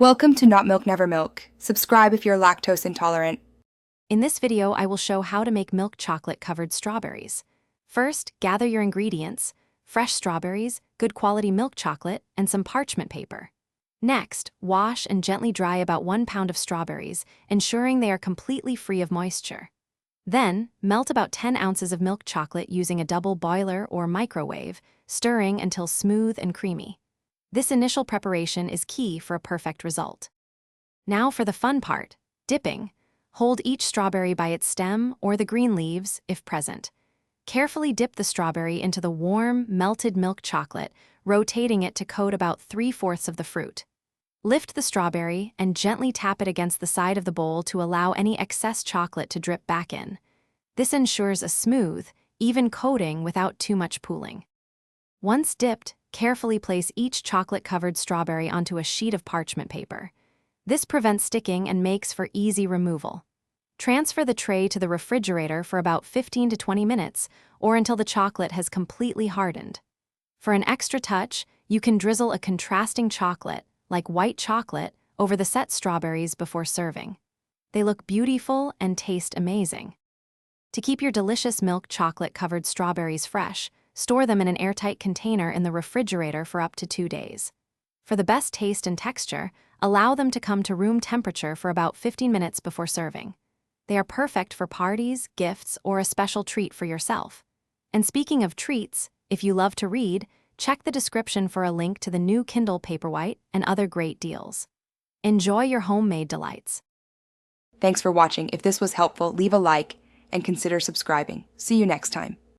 Welcome to Not Milk Never Milk. Subscribe if you're lactose intolerant. In this video, I will show how to make milk chocolate covered strawberries. First, gather your ingredients: fresh strawberries, good quality milk chocolate, and some parchment paper. Next, wash and gently dry about 1 pound of strawberries, ensuring they are completely free of moisture. Then, melt about 10 ounces of milk chocolate using a double boiler or microwave, stirring until smooth and creamy. This initial preparation is key for a perfect result. Now for the fun part, dipping. Hold each strawberry by its stem or the green leaves, if present. Carefully dip the strawberry into the warm, melted milk chocolate, rotating it to coat about 3/4 of the fruit. Lift the strawberry and gently tap it against the side of the bowl to allow any excess chocolate to drip back in. This ensures a smooth, even coating without too much pooling. Once dipped, carefully place each chocolate-covered strawberry onto a sheet of parchment paper. This prevents sticking and makes for easy removal. Transfer the tray to the refrigerator for about 15 to 20 minutes, or until the chocolate has completely hardened. For an extra touch, you can drizzle a contrasting chocolate, like white chocolate, over the set strawberries before serving. They look beautiful and taste amazing. To keep your delicious milk chocolate-covered strawberries fresh, store them in an airtight container in the refrigerator for up to 2 days. For the best taste and texture, allow them to come to room temperature for about 15 minutes before serving. They are perfect for parties, gifts, or a special treat for yourself. And speaking of treats, if you love to read, check the description for a link to the new Kindle Paperwhite and other great deals. Enjoy your homemade delights. Thanks for watching. If this was helpful, leave a like and consider subscribing. See you next time.